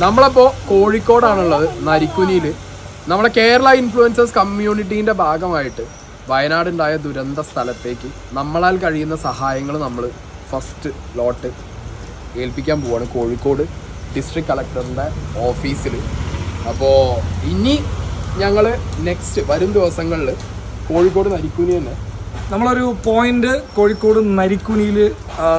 നമ്മളപ്പോ കോഴിക്കോടാണുള്ളത്, നരിക്കുനിയില്. നമ്മളെ കേരള ഇൻഫ്ലുവൻസേഴ്സ് കമ്മ്യൂണിറ്റീന്റെ ഭാഗമായിട്ട് വയനാടുണ്ടായ ദുരന്ത സ്ഥലത്തേക്ക് നമ്മളാൽ കഴിയുന്ന സഹായങ്ങൾ നമ്മൾ ഫസ്റ്റ് ലോട്ട് ഏൽപ്പിക്കാൻ പോവാണ് കോഴിക്കോട് ഡിസ്ട്രിക്ട് കളക്ടറിൻ്റെ ഓഫീസിൽ. അപ്പോൾ ഇനി ഞങ്ങൾ നെക്സ്റ്റ് വരും ദിവസങ്ങളിൽ കോഴിക്കോട് നരിക്കുനി തന്നെ നമ്മളൊരു പോയിന്റ് കോഴിക്കോട് നരിക്കുനിയിൽ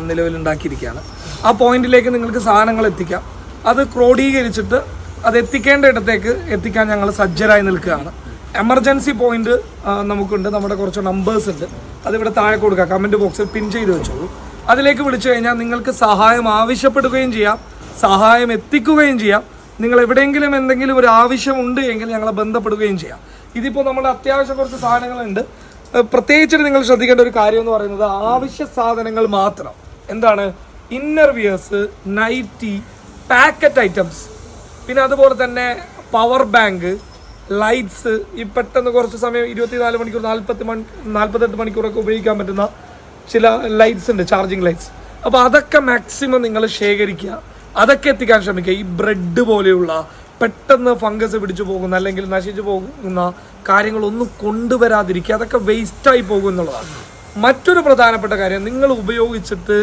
നിലവിലുണ്ടാക്കിയിരിക്കുകയാണ്. ആ പോയിന്റിലേക്ക് നിങ്ങൾക്ക് സാധനങ്ങൾ എത്തിക്കാം. അത് ക്രോഡീകരിച്ചിട്ട് അത് എത്തിക്കേണ്ട ഇടത്തേക്ക് എത്തിക്കാൻ ഞങ്ങൾ സജ്ജരായി നിൽക്കുകയാണ്. എമർജൻസി പോയിന്റ് നമുക്കുണ്ട്, നമ്മുടെ കുറച്ച് നമ്പേഴ്സ് ഉണ്ട്, അതിവിടെ താഴെ കൊടുക്കുക, കമൻറ്റ് ബോക്സിൽ പിൻ ചെയ്ത് വെച്ചോളൂ. അതിലേക്ക് വിളിച്ചു കഴിഞ്ഞാൽ നിങ്ങൾക്ക് സഹായം ആവശ്യപ്പെടുകയും ചെയ്യാം, സഹായം എത്തിക്കുകയും ചെയ്യാം. നിങ്ങൾ എവിടെയെങ്കിലും എന്തെങ്കിലും ഒരു ആവശ്യമുണ്ട് എങ്കിൽ ഞങ്ങളെ ബന്ധപ്പെടുകയും ചെയ്യാം. ഇതിപ്പോൾ നമ്മുടെ അത്യാവശ്യം കുറച്ച് സാധനങ്ങളുണ്ട്. പ്രത്യേകിച്ചിട്ട് നിങ്ങൾ ശ്രദ്ധിക്കേണ്ട ഒരു കാര്യം എന്ന് പറയുന്നത് ആവശ്യ സാധനങ്ങൾ മാത്രം. എന്താണ്? Inner wears, nighty, packet items, പിന്നെ അതുപോലെ തന്നെ പവർ ബാങ്ക്, ലൈറ്റ്സ്. ഈ പെട്ടെന്ന് കുറച്ച് സമയം 24 മണിക്കൂർ 48 മണിക്കൂറൊക്കെ ഉപയോഗിക്കാൻ പറ്റുന്ന ചില ലൈറ്റ്സ് ഉണ്ട്, ചാർജിങ് ലൈറ്റ്സ്. അപ്പോൾ അതൊക്കെ മാക്സിമം നിങ്ങൾ ശേഖരിക്കുക, അതൊക്കെ എത്തിക്കാൻ ശ്രമിക്കുക. ഈ ബ്രെഡ് പോലെയുള്ള പെട്ടെന്ന് ഫംഗസ് പിടിച്ചു പോകുന്ന അല്ലെങ്കിൽ നശിച്ചു പോകുന്ന കാര്യങ്ങളൊന്നും കൊണ്ടുവരാതിരിക്കുക, അതൊക്കെ വേസ്റ്റായി പോകും എന്നുള്ളതാണ്. മറ്റൊരു പ്രധാനപ്പെട്ട കാര്യം, നിങ്ങൾ ഉപയോഗിച്ചിട്ട്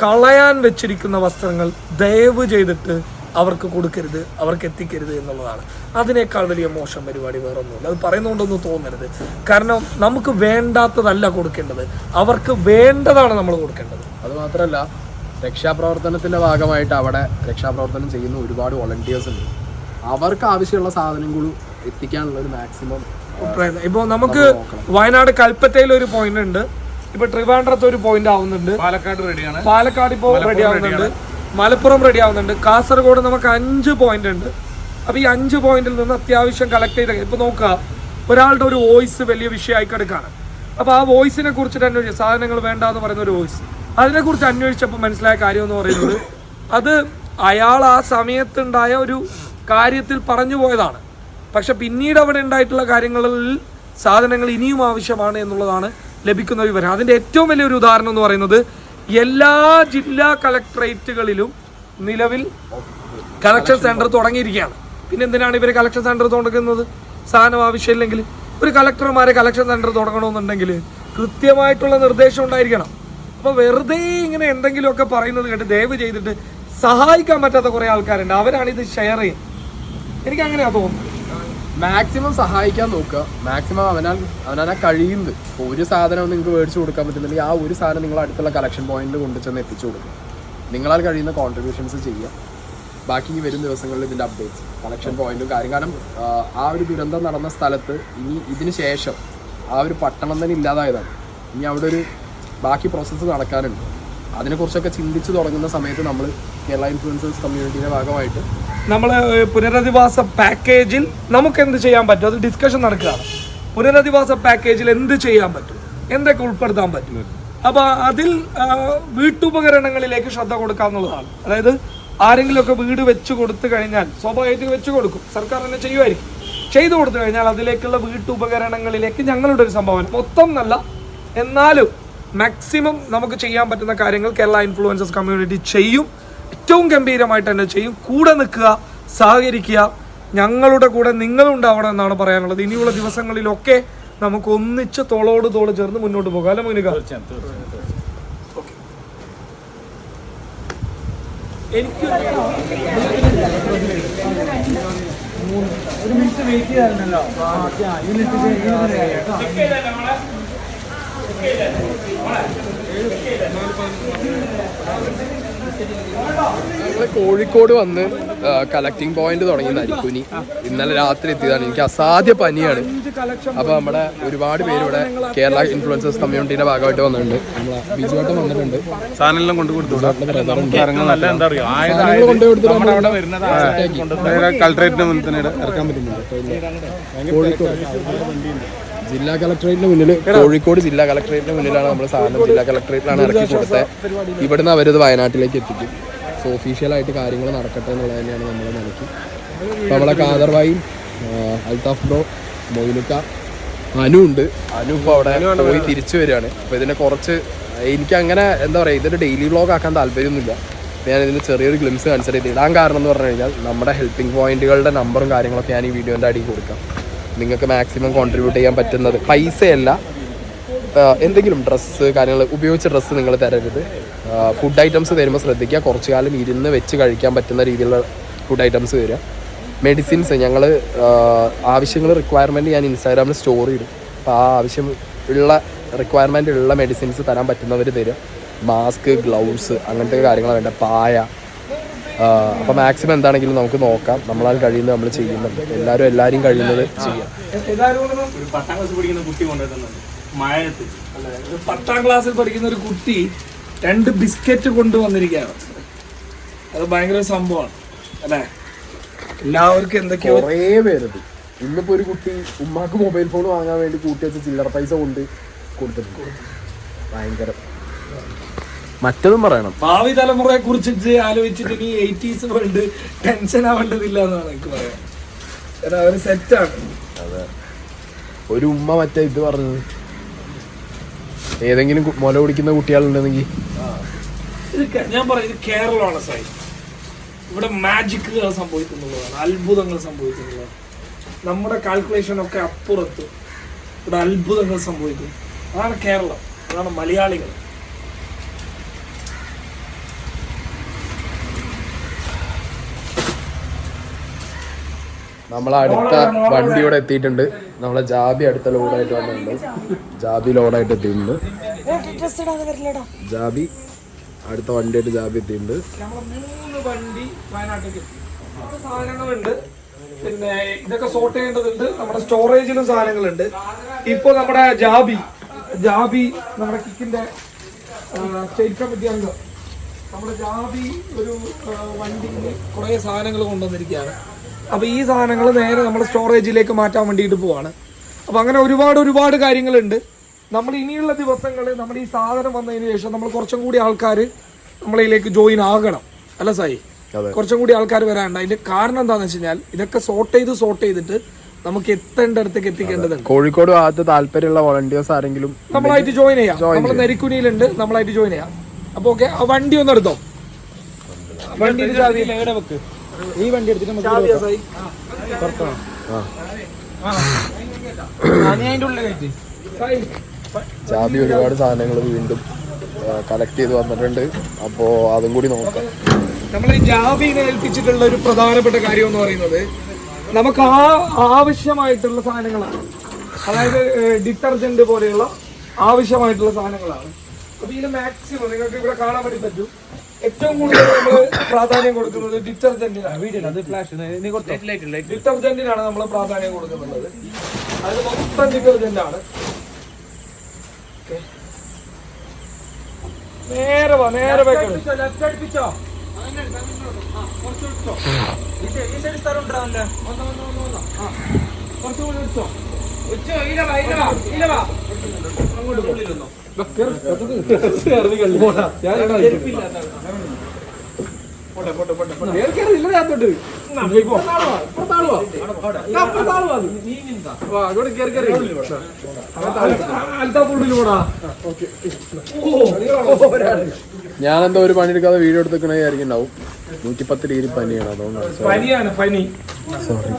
കളയാൻ വെച്ചിരിക്കുന്ന വസ്ത്രങ്ങൾ ദയവ് ചെയ്തിട്ട് അവർക്ക് കൊടുക്കരുത്, അവർക്ക് എത്തിക്കരുത് എന്നുള്ളതാണ്. അതിനേക്കാൾ വലിയ മോശം പരിപാടി വേറൊന്നുമില്ല. അത് പറയുന്നതുകൊണ്ടൊന്നും തോന്നരുത്. കാരണം നമുക്ക് വേണ്ടാത്തതല്ല കൊടുക്കേണ്ടത്, അവർക്ക് വേണ്ടതാണ് നമ്മൾ കൊടുക്കേണ്ടത്. അതുമാത്രമല്ല, രക്ഷാപ്രവർത്തനത്തിൻ്റെ ഭാഗമായിട്ട് അവിടെ രക്ഷാപ്രവർത്തനം ചെയ്യുന്ന ഒരുപാട് വോളണ്ടിയേഴ്സ് ഉണ്ട്. അവർക്ക് ആവശ്യമുള്ള സാധനങ്ങളും എത്തിക്കാനുള്ള ഒരു മാക്സിമം പ്രയത്നം. ഇപ്പോൾ നമുക്ക് വയനാട് കൽപ്പറ്റയിൽ ഒരു പോയിന്റ് ഉണ്ട്, ഇപ്പോൾ ട്രിവാൻഡ്രത്ത് ഒരു പോയിന്റ് ആവുന്നുണ്ട്, പാലക്കാട് ഇപ്പോൾ റെഡി ആവുന്നുണ്ട്, മലപ്പുറം റെഡി ആവുന്നുണ്ട്, കാസർഗോഡ് നമുക്ക് 5 പോയിന്റ് ഉണ്ട്. അപ്പോൾ ഈ 5 പോയിന്റിൽ നിന്ന് അത്യാവശ്യം കളക്ട് ചെയ്ത ഇപ്പോൾ നോക്കുക, ഒരാളുടെ ഒരു വോയിസ് വലിയ വിഷയമായി കിടക്കുകയാണ്. അപ്പോൾ ആ വോയിസിനെ കുറിച്ചിട്ട് അന്വേഷിച്ചു, സാധനങ്ങൾ വേണ്ട എന്ന് പറയുന്ന ഒരു വോയിസ്, അതിനെക്കുറിച്ച് അന്വേഷിച്ചപ്പോൾ മനസ്സിലായ കാര്യം എന്ന് പറയുന്നത് അത് അയാൾ ആ സമയത്തുണ്ടായ ഒരു കാര്യത്തിൽ പറഞ്ഞു പോയതാണ്. പക്ഷെ പിന്നീട് അവിടെ ഉണ്ടായിട്ടുള്ള കാര്യങ്ങളിൽ സാധനങ്ങൾ ഇനിയും ആവശ്യമാണ് എന്നുള്ളതാണ് ലഭിക്കുന്ന വിവരം. അതിൻ്റെ ഏറ്റവും വലിയൊരു ഉദാഹരണം എന്ന് പറയുന്നത് എല്ലാ ജില്ലാ കളക്ടറേറ്റുകളിലും നിലവിൽ കളക്ഷൻ സെൻറ്റർ തുടങ്ങിയിരിക്കുകയാണ്. പിന്നെ എന്തിനാണ് ഇവർ കളക്ഷൻ സെൻറ്റർ തുടങ്ങുന്നത്? സാധനം ആവശ്യമില്ലെങ്കിൽ. ഒരു കളക്ടർമാരെ കളക്ഷൻ സെൻറ്റർ തുടങ്ങണമെന്നുണ്ടെങ്കിൽ കൃത്യമായിട്ടുള്ള നിർദ്ദേശം ഉണ്ടായിരിക്കണം. അപ്പോൾ വെറുതെ ഇങ്ങനെ എന്തെങ്കിലുമൊക്കെ പറയുന്നത് കേട്ട് ദയവ് ചെയ്തിട്ട് സഹായിക്കാൻ പറ്റാത്ത കുറേ ആൾക്കാരുണ്ട്, അവരാണ് ഇത് ഷെയർ ചെയ്യുന്നത്. എനിക്ക് അങ്ങനെയാണ് തോന്നുന്നത്. മാക്സിമം സഹായിക്കാൻ നോക്കുക, മാക്സിമം അവനാ കഴിയുന്നത്. ഇപ്പോൾ ഒരു സാധനം നിങ്ങൾക്ക് മേടിച്ചു കൊടുക്കാൻ പറ്റുന്നില്ലെങ്കിൽ ആ ഒരു സാധനം നിങ്ങൾ അടുത്തുള്ള കളക്ഷൻ പോയിന്റിൽ കൊണ്ടുചെന്ന് എത്തിച്ചു കൊടുക്കുക. നിങ്ങളാൽ കഴിയുന്ന കോൺട്രിബ്യൂഷൻസ് ചെയ്യുക. ബാക്കി വരും ദിവസങ്ങളിൽ ഇതിൻ്റെ അപ്ഡേറ്റ്സ്, കളക്ഷൻ പോയിന്റും കാര്യം. കാരണം ആ ഒരു ദുരന്തം നടന്ന സ്ഥലത്ത് ഇനി ഇതിന് ശേഷം ആ ഒരു പട്ടണം തന്നെ ഇല്ലാതായതാണ്. ഇനി അവിടെ ഒരു ബാക്കി പ്രോസസ്സ് നടക്കാനുണ്ട്. അതിനെക്കുറിച്ചൊക്കെ ചിന്തിച്ച് തുടങ്ങുന്ന സമയത്ത് നമ്മൾ കേരള ഇൻഫ്ലുവൻസേഴ്സ് കമ്മ്യൂണിറ്റിയുടെ ഭാഗമായിട്ട് നമ്മൾ പുനരധിവാസ പാക്കേജിൽ നമുക്ക് എന്ത് ചെയ്യാൻ പറ്റും, അത് ഡിസ്കഷൻ നടക്കുകയാണ്. പുനരധിവാസ പാക്കേജിൽ എന്ത് ചെയ്യാൻ പറ്റും, എന്തൊക്കെ ഉൾപ്പെടുത്താൻ പറ്റും. അപ്പോൾ അതിൽ വീട്ടുപകരണങ്ങളിലേക്ക് ശ്രദ്ധ കൊടുക്കാമെന്നുള്ളതാണ്. അതായത് ആരെങ്കിലുമൊക്കെ വീട് വെച്ച് കൊടുത്തു കഴിഞ്ഞാൽ സ്വാഭാവികമായിട്ട് വെച്ച് കൊടുക്കും, സർക്കാർ തന്നെ ചെയ്യുമായിരിക്കും. ചെയ്തു കൊടുത്തു കഴിഞ്ഞാൽ അതിലേക്കുള്ള വീട്ടുപകരണങ്ങളിലേക്ക് ഞങ്ങളുടെ ഒരു സംഭാവന, മൊത്തം നല്ല എന്നാലും മാക്സിമം നമുക്ക് ചെയ്യാൻ പറ്റുന്ന കാര്യങ്ങൾ കേരള ഇൻഫ്ലുവൻസേഴ്സ് കമ്മ്യൂണിറ്റി ചെയ്യും. ഏറ്റവും ഗംഭീരമായിട്ട് തന്നെ ചെയ്യും. കൂടെ നിൽക്കുക, സഹകരിക്കുക. ഞങ്ങളുടെ കൂടെ നിങ്ങളും ഉണ്ടാവണം എന്നാണ് പറയാനുള്ളത്. ഇനിയുള്ള ദിവസങ്ങളിലൊക്കെ നമുക്ക് ഒന്നിച്ച് തോളോട് തോള് ചേർന്ന് മുന്നോട്ട് പോകാം. അല്ലെ മുനിക? എനിക്ക് ഒരു മിനിറ്റ് വെയിറ്റ് ചെയ്യാറുണ്ടല്ലോ. ഞങ്ങൾ കോഴിക്കോട് വന്ന് കളക്ടിങ് പോയിന്റ് തുടങ്ങി നരിക്കുനി. ഇന്നലെ രാത്രി എത്തിയതാണ്. എനിക്ക് അസാധ്യ പനിയാണ്. അപ്പോൾ നമ്മുടെ ഒരുപാട് പേര് ഇവിടെ കേരള ഇൻഫ്ലുവൻസേഴ്സ് കമ്മ്യൂണിറ്റിയുടെ ഭാഗമായിട്ട് വന്നിട്ടുണ്ട്. നമ്മളെ ബിജുവായിട്ടും വന്നിട്ടുണ്ട്. സാധനം കൊണ്ടുകൊടുത്തു കളക്ടറേറ്റിന് മുന്നിൽ തന്നെ ഇറക്കാൻ പറ്റുന്നുണ്ട്. കോഴിക്കോട് ജില്ലാ കളക്ടറേറ്റിന് മുന്നിൽ, കോഴിക്കോട് ജില്ലാ കളക്ടറേറ്റിന് മുന്നിലാണ് നമ്മൾ സാധനം ജില്ലാ കളക്ടറേറ്റിലാണ് ഇറക്കി കൊടുത്തത്. ഇവിടുന്ന് അവരത് വയനാട്ടിലേക്ക് എത്തിക്കും. സോ ഒഫീഷ്യലായിട്ട് കാര്യങ്ങൾ നടക്കട്ടെ എന്നുള്ളത് തന്നെയാണ് നമ്മൾ മനസ്സിൽ. അപ്പോൾ നമ്മളെ കാദർവായി, അൽത്താഫ് ബ്രോ, മൊയിനുക്ക, അനു ഉണ്ട്. അനു ഇപ്പോൾ അവിടെ പോയി തിരിച്ചു വരികയാണ്. അപ്പോൾ ഇതിനെ കുറച്ച് എനിക്കങ്ങനെ എന്താ പറയുക, ഇതൊരു ഡെയിലി വ്ളോഗ് ആക്കാൻ താല്പര്യമൊന്നുമില്ല. ഞാൻ ഇതിന് ചെറിയൊരു ഗ്ലിംസ് കൺസിഡർ ചെയ്ത് ഇടാൻ കാരണം എന്ന് പറഞ്ഞു കഴിഞ്ഞാൽ നമ്മുടെ ഹെൽപ്പിംഗ് പോയിന്റുകളുടെ നമ്പറും കാര്യങ്ങളൊക്കെ ഞാൻ ഈ വീഡിയോൻ്റെ അടിയിൽ കൊടുക്കാം. നിങ്ങൾക്ക് മാക്സിമം കോൺട്രിബ്യൂട്ട് ചെയ്യാൻ പറ്റുന്നത് പൈസയല്ല, എന്തെങ്കിലും ഡ്രസ്സ് കാര്യങ്ങൾ ഉപയോഗിച്ച ഡ്രസ്സ് നിങ്ങൾ തരരുത്. ഫുഡ് ഐറ്റംസ് തരുമ്പോൾ ശ്രദ്ധിക്കുക, കുറച്ച് കാലം ഇരുന്ന് വെച്ച് കഴിക്കാൻ പറ്റുന്ന രീതിയിലുള്ള ഫുഡ് ഐറ്റംസ് തരിക. മെഡിസിൻസ് ഞങ്ങൾ ആവശ്യങ്ങൾ റിക്വയർമെൻറ്റ് ഞാൻ ഇൻസ്റ്റാഗ്രാമിൽ സ്റ്റോറി ഇടും. അപ്പോൾ ആ ആവശ്യം ഉള്ള റിക്വയർമെൻ്റ് ഉള്ള മെഡിസിൻസ് തരാൻ പറ്റുന്നവർ തരിക. മാസ്ക്, ഗ്ലൗസ്, അങ്ങനത്തെ കാര്യങ്ങൾ വേണ്ട, പായ. അപ്പോൾ മാക്സിമം എന്താണെങ്കിലും നമുക്ക് നോക്കാം. നമ്മളാൽ കഴിയുന്നത് നമ്മൾ ചെയ്യുന്നുണ്ട്. എല്ലാവരും കഴിയുന്നത് ചെയ്യാം. ഒരു 10ാം ക്ലാസ്സിൽ പഠിക്കുന്ന കുട്ടി കൊണ്ടുവരുന്നുണ്ട് മഴയത്ത്. 10ാം ക്ലാസ്സിൽ പഠിക്കുന്ന ഒരു കുട്ടി 2 ബിസ്ക്കറ്റ് കൊണ്ടുവന്നിരിക്കുകയാണ്. അത് ഭയങ്കര സംഭവമാണ് അല്ലേ? എല്ലാവർക്കും എന്തൊക്കെയോ കുറേ പേരത്. ഇന്നിപ്പോൾ ഒരു കുട്ടി ഉമ്മാക്ക് മൊബൈൽ ഫോൺ വാങ്ങാൻ വേണ്ടി കൂട്ടി വെച്ച് ചില്ലറ പൈസ കൊണ്ട് കൊടുത്തിട്ടുണ്ട്. ഭയങ്കര മറ്റതും പറയണം, ഭാവി തലമുറയെ കുറിച്ച് ആലോചിച്ചിട്ട് ഇനി 80s വേൾഡ് ടെൻഷൻ ആവേണ്ടതില്ല എന്നാണ് എനിക്ക് പറയാം. കാരണം അവർ സെറ്റാണ്. അതെ, ഒരു ഉമ്മ മറ്റേ ഇത് പറഞ്ഞത്, ഏതെങ്കിലും മുല കുടിക്കുന്ന കുട്ടികളുണ്ടെങ്കിൽ ഇത് ഞാൻ പറയാം, ഇത് കേരളമാണ് സൈ. ഇവിടെ മാജിക്കുകൾ സംഭവിക്കുന്നുള്ളതാണ്, അത്ഭുതങ്ങൾ സംഭവിക്കുന്നുള്ളതാണ്. നമ്മുടെ കാൽക്കുലേഷൻ ഒക്കെ അപ്പുറത്ത് ഇവിടെ അത്ഭുതങ്ങൾ സംഭവിക്കും. അതാണ് കേരളം, അതാണ് മലയാളികൾ. നമ്മളടുത്ത വണ്ടിയോടെ എത്തിയിട്ടുണ്ട്. നമ്മളെ ജാബി അടുത്ത ലോഡായിട്ട് വന്നിട്ടുണ്ട്. ജാബി ലോഡായിട്ട് എത്തിയിട്ടുണ്ട്. ജാബി അടുത്ത വണ്ടിയായിട്ട് ജാബി എത്തിയിട്ടുണ്ട്. നമ്മളെ 3 വണ്ടി വയനാട്ടിലേക്ക് സാധനങ്ങളുണ്ട്. പിന്നെ ഇതൊക്കെ സോർട്ട് ചെയ്യേണ്ടതുണ്ട്. നമ്മുടെ സ്റ്റോറേജിലും സാധനങ്ങളുണ്ട്. ഇപ്പൊ നമ്മുടെ ജാബി നമ്മുടെ കിക്കിന്റെ സ്റ്റേറ്റ് കമ്മിറ്റി അംഗം നമ്മുടെ ജാബി ഒരു വണ്ടിയിൽ കുറെ സാധനങ്ങൾ കൊണ്ടുവന്നിരിക്കുകയാണ്. അപ്പൊ ഈ സാധനങ്ങൾ നേരെ നമ്മുടെ സ്റ്റോറേജിലേക്ക് മാറ്റാൻ വേണ്ടിയിട്ട് പോവാണ്. അപ്പൊ അങ്ങനെ ഒരുപാട് കാര്യങ്ങളുണ്ട്. നമ്മൾ ഇനിയുള്ള ദിവസങ്ങളിൽ നമ്മുടെ ഈ സാധനം വന്നതിന് ശേഷം നമ്മൾ കുറച്ചും കൂടി ആൾക്കാർ നമ്മളിലേക്ക് ജോയിൻ ആകണം അല്ല സായി? കുറച്ചും കൂടി ആൾക്കാർ വരാനുണ്ട്. അതിന്റെ കാരണം എന്താണെന്ന് വെച്ച് കഴിഞ്ഞാൽ ഇതൊക്കെ സോർട്ട് ചെയ്തിട്ട് നമുക്ക് എത്തേണ്ട അടുത്തേക്ക് എത്തിക്കേണ്ടതുണ്ട്. കോഴിക്കോട് ഭാഗത്ത് താല്പര്യമുള്ള വോളണ്ടിയേഴ്സ് ആരെങ്കിലും നമ്മളായിട്ട് ജോയിൻ ചെയ്യാം. നമ്മൾ നെരിക്കുനിയിലുണ്ട്, നമ്മളായിട്ട് ജോയിൻ ചെയ്യാം. അപ്പൊ ഓക്കെ, ആ വണ്ടി ഒന്ന് എടുത്തോ. വണ്ടി ഈ വണ്ടി എടുത്തിട്ട് ജാബി ഒരുപാട് സാധനങ്ങൾ വീണ്ടും കളക്ട് ചെയ്ത് വന്നിട്ടുണ്ട്. അപ്പോൾ അതും കൂടി നോക്കാം. നമ്മൾ ഈ ജാബിനെ ഏൽപ്പിച്ചിട്ടുള്ള ഒരു പ്രധാനപ്പെട്ട കാര്യം എന്ന് പറയുന്നത് നമുക്ക് ആവശ്യമായിട്ടുള്ള സാധനങ്ങളാണ്. അതായത് ഡിറ്റർജന്റ് പോലെയുള്ള ആവശ്യമായിട്ടുള്ള സാധനങ്ങളാണ്. അപ്പൊ ഇതിന് മാക്സിമം നിങ്ങൾക്ക് ഇവിടെ കാണാൻ വേണ്ടി പറ്റും, ഏറ്റവും കൂടുതൽ നമ്മൾ പ്രാധാന്യം കൊടുക്കുന്നത് ഡിറ്റർജന്റിനാണ്. ഡിറ്റർജന്റിനാണ് നമ്മൾ പ്രാധാന്യം കൊടുക്കുന്നുള്ളത്. അത് മൊത്തം ഡിറ്റർജന്റ് ആണ്. നേരെ വെക്കോ. ഞാനെന്തോ ഒരു പണിയെടുക്കാതെ വീഡിയോ എടുത്തേക്കണേ ആയിരിക്കുന്നുണ്ടാവും. 110 ഡിഗ്രി പനിയാണ്, അതുകൊണ്ടാണ്. പനി സോറി.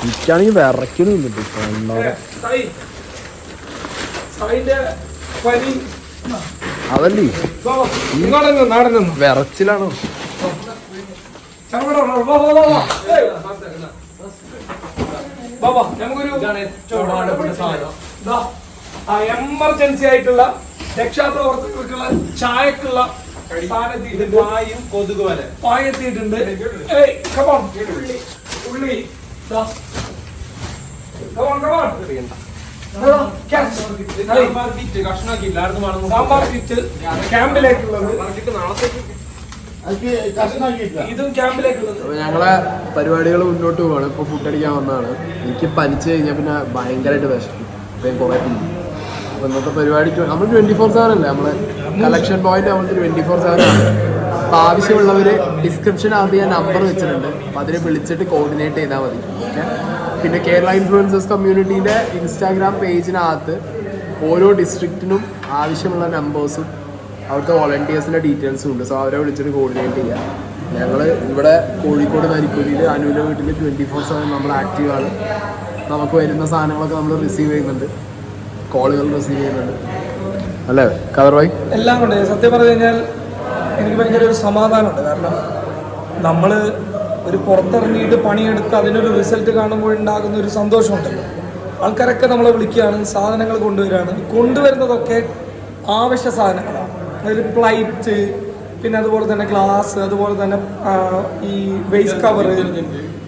എനിക്കാണെങ്കിൽ വിറയ്ക്കണില്ല. അതല്ലേ വിറച്ചിലാണോ? എമർജൻസി ആയിട്ടുള്ള രക്ഷാപ്രവർത്തകർക്കുള്ള ചായക്കുള്ള പായും കൊതുക് വരെ പായെത്തിയിട്ടുണ്ട്. ഉള്ളി സാമ്പാർ കിറ്റ് ക്യാമ്പിലേക്കുള്ളത്, ഇതും ക്യാമ്പിലേക്കുള്ളത്. ഞങ്ങളെ പരിപാടികൾ മുന്നോട്ട് പോവാണ്. ഇപ്പൊ ഫുഡ് അടിക്കാൻ വന്നതാണ്. എനിക്ക് പനിച്ചു കഴിഞ്ഞാൽ പിന്നെ ഭയങ്കരമായിട്ട് വിശക്കും. ഇപ്പം കുറെ തിന്നു. അപ്പൊ ഇന്നത്തെ പരിപാടിക്ക് നമ്മൾ 24/7 അല്ലേ, നമ്മളെ കളക്ഷൻ പോയിന്റ് നമുക്ക് 24/7 ആണ്. അപ്പൊ ആവശ്യമുള്ളവര് ഡിസ്ക്രിപ്ഷനകത്ത് ഞാൻ നമ്പർ വെച്ചിട്ടുണ്ട്. അപ്പൊ അതിനെ വിളിച്ചിട്ട് കോർഡിനേറ്റ് ചെയ്താൽ മതി. ഓക്കെ, പിന്നെ കേരള ഇൻഫ്ലുവൻസേഴ്സ് കമ്മ്യൂണിറ്റീൻ്റെ ഇൻസ്റ്റാഗ്രാം പേജിനകത്ത് ഓരോ ഡിസ്ട്രിക്റ്റിനും ആവശ്യമുള്ള നമ്പേഴ്സും അവിടുത്തെ വോളണ്ടിയേഴ്സിൻ്റെ ഡീറ്റെയിൽസും ഉണ്ട്. സോ അവരെ വിളിച്ചിട്ട് കോർഡിനേറ്റ് ചെയ്യാം. ഞങ്ങൾ ഇവിടെ കോഴിക്കോട് നരിക്കുനിയിൽ അനുവിൻ്റെ വീട്ടിൽ 24/7 നമ്മൾ ആക്റ്റീവാണ്. നമുക്ക് വരുന്ന സാധനങ്ങളൊക്കെ നമ്മൾ റിസീവ് ചെയ്യുന്നുണ്ട്, കോളുകൾ റിസീവ് ചെയ്യുന്നുണ്ട്. അല്ലേ കദർഭായ്? എല്ലാം കൊണ്ട് സത്യം പറഞ്ഞു കഴിഞ്ഞാൽ എനിക്ക് ഭയങ്കര ഒരു സമാധാനമുണ്ട്. കാരണം നമ്മൾ ഒരു പുറത്തിറങ്ങിയിട്ട് പണിയെടുത്ത് അതിനൊരു റിസൾട്ട് കാണുമ്പോഴുണ്ടാകുന്ന ഒരു സന്തോഷമുണ്ടല്ലോ. ആൾക്കാരൊക്കെ നമ്മളെ വിളിക്കുകയാണ്, സാധനങ്ങൾ കൊണ്ടുവരികയാണ്. കൊണ്ടുവരുന്നതൊക്കെ ആവശ്യ സാധനങ്ങളാണ്. അതായത് പ്ലേറ്റ്, പിന്നെ അതുപോലെ തന്നെ ഗ്ലാസ്, അതുപോലെ തന്നെ ഈ വേസ്റ്റ് കവർ,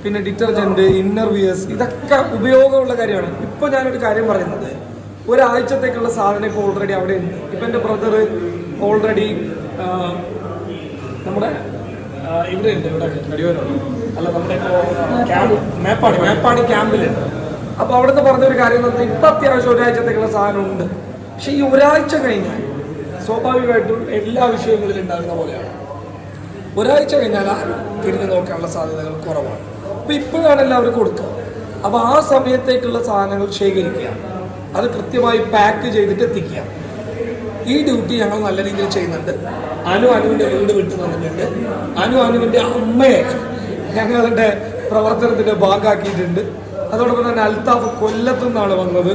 പിന്നെ ഡിറ്റർജൻറ്റ്, ഇന്നർ വിയേഴ്സ്, ഇതൊക്കെ ഉപയോഗമുള്ള കാര്യമാണ്. ഇപ്പോൾ ഞാനൊരു കാര്യം പറയുന്നത്, ഒരാഴ്ചത്തേക്കുള്ള സാധനം ഇപ്പോൾ ഓൾറെഡി അവിടെ ഉണ്ട്. ഇപ്പം എൻ്റെ ബ്രദർ ഓൾറെഡി നമ്മുടെ ഇവിടെ ഉണ്ട്, ഇവിടെ അല്ല നമ്മുടെ മേപ്പാടി ക്യാമ്പിലുണ്ട്. അപ്പോൾ അവിടെ നിന്ന് പറഞ്ഞൊരു കാര്യം എന്ന് പറഞ്ഞാൽ ഇപ്പം അത്യാവശ്യം ഒരാഴ്ചത്തേക്കുള്ള സാധനം ഉണ്ട്. പക്ഷെ ഈ ഒരാഴ്ച കഴിഞ്ഞാൽ സ്വാഭാവികമായിട്ടും എല്ലാ വിഷയങ്ങളിലും ഉണ്ടാകുന്ന പോലെയാണ്. ഒരാഴ്ച കഴിഞ്ഞാൽ ആരും തിരിഞ്ഞു നോക്കാനുള്ള സാധ്യതകൾ കുറവാണ്. അപ്പോൾ ഇപ്പോഴാണ് എല്ലാവർക്കും കൊടുക്കുക. അപ്പോൾ ആ സമയത്തേക്കുള്ള സാധനങ്ങൾ ശേഖരിക്കുക, അത് കൃത്യമായി പാക്ക് ചെയ്തിട്ട് എത്തിക്കുക. ഈ ഡ്യൂട്ടി ഞങ്ങൾ നല്ല രീതിയിൽ ചെയ്യുന്നുണ്ട്. അനുവിൻ്റെ വീട് വിട്ടു തന്നിട്ടുണ്ട്. അനുവിൻ്റെ അമ്മയെ ഞങ്ങളുടെ പ്രവർത്തനത്തിൻ്റെ ഭാഗമാക്കിയിട്ടുണ്ട്. അതോടൊപ്പം തന്നെ അൽത്താഫ് കൊല്ലത്തു നിന്നാണ് വന്നത്.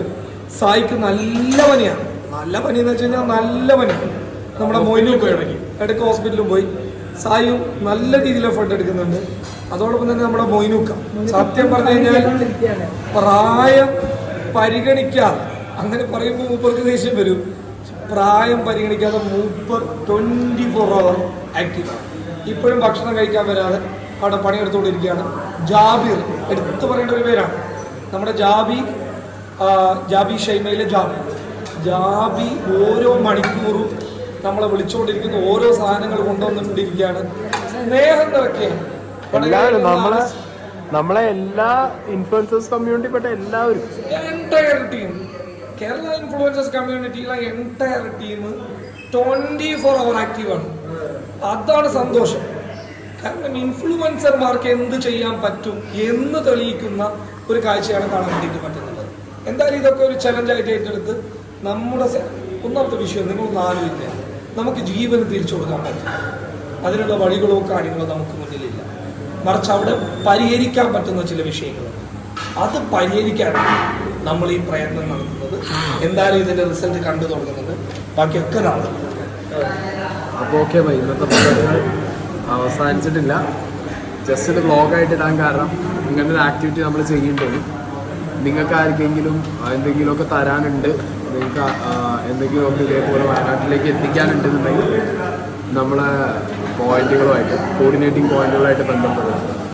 സായിക്ക് നല്ല പനിയാണ്. നല്ല പനി എന്ന് വെച്ച് കഴിഞ്ഞാൽ നല്ല പനി. നമ്മുടെ മൊയിനും പോയി ഇടയ്ക്ക് ഹോസ്പിറ്റലിൽ പോയി. സായും നല്ല രീതിയിൽ എഫേർട്ട് എടുക്കുന്നുണ്ട്. അതോടൊപ്പം തന്നെ നമ്മുടെ മൊയിനൂക്ക സത്യം പറഞ്ഞു കഴിഞ്ഞാൽ പ്രായം പരിഗണിക്കാതെ, അങ്ങനെ പറയുമ്പോൾ മൂപ്പർക്ക് ദേഷ്യം വരും, പ്രായം പരിഗണിക്കാതെ മൂപ്പർ 24 hour ആക്റ്റീവാണ്. ഇപ്പോഴും ഭക്ഷണം കഴിക്കാൻ വരാതെ അവിടെ പണിയെടുത്തുകൊണ്ടിരിക്കുകയാണ്. ജാബിർ എടുത്തു പറയേണ്ട ഒരു പേരാണ് നമ്മുടെ ജാബി ഷൈമയിലെ ജാബി ഓരോ മണിക്കൂറും നമ്മളെ വിളിച്ചുകൊണ്ടിരിക്കുന്ന, ഓരോ സാധനങ്ങൾ കൊണ്ടുവന്നുകൊണ്ടിരിക്കുകയാണ്. സ്നേഹം നിറയ്ക്കുകയാണ്. നമ്മളെ എല്ലാ ഇൻഫ്ലുവൻസേഴ്സ് കമ്മ്യൂണിറ്റിപ്പെട്ട എല്ലാവരും, എൻറ്റയർ ടീം, കേരള ഇൻഫ്ലുവൻസേഴ്സ് കമ്മ്യൂണിറ്റിയിലെ എൻറ്റയർ ടീം 24 hour ആക്റ്റീവാണ്. അതാണ് സന്തോഷം. കാരണം ഇൻഫ്ലുവൻസർമാർക്ക് എന്ത് ചെയ്യാൻ പറ്റും എന്ന് തെളിയിക്കുന്ന ഒരു കാഴ്ചയാണ് കാണാൻ വേണ്ടിയിട്ട് പറ്റുന്നത്. എന്തായാലും ഇതൊക്കെ ഒരു ചലഞ്ചായിട്ട് ഏറ്റെടുത്ത് നമ്മുടെ ഒന്നാമത്തെ വിഷയം നിങ്ങളൊന്ന് ആലോചിക്കുക, നമുക്ക് ജീവന് തിരിച്ചു കൊടുക്കാൻ പറ്റും. അതിനുള്ള വഴികളോ കാര്യങ്ങളോ നമുക്ക് മുന്നിലില്ല. മറിച്ച് അവിടെ പരിഹരിക്കാൻ പറ്റുന്ന ചില വിഷയങ്ങൾ, അത് പരിഹരിക്കാനാണ് നമ്മൾ ഈ പ്രയത്നം നടത്തുന്നത്. എന്തായാലും ഇതിൻ്റെ റിസൾട്ട് കണ്ടു തുടങ്ങുന്നത് ബാക്കിയൊക്കെ നാളെ. അപ്പോൾ ഓക്കെ ബൈ, ഇന്നത്തെ പരിപാടികൾ അവസാനിച്ചിട്ടില്ല. ജസ്റ്റ് ഇത് വ്ളോഗായിട്ട് ഇടാൻ കാരണം ഇങ്ങനൊരു ആക്ടിവിറ്റി നമ്മൾ ചെയ്യേണ്ടത് നിങ്ങൾക്ക് ആർക്കെങ്കിലും എന്തെങ്കിലുമൊക്കെ തരാനുണ്ട്, നിങ്ങൾക്ക് എന്തെങ്കിലുമൊക്കെ ഇതേപോലെ വയനാട്ടിലേക്ക് എത്തിക്കാനുണ്ടെന്നുണ്ടെങ്കിൽ നമ്മളെ കോർഡിനേറ്റിംഗ് പോയിന്റുകളായിട്ട് ബന്ധപ്പെടുക.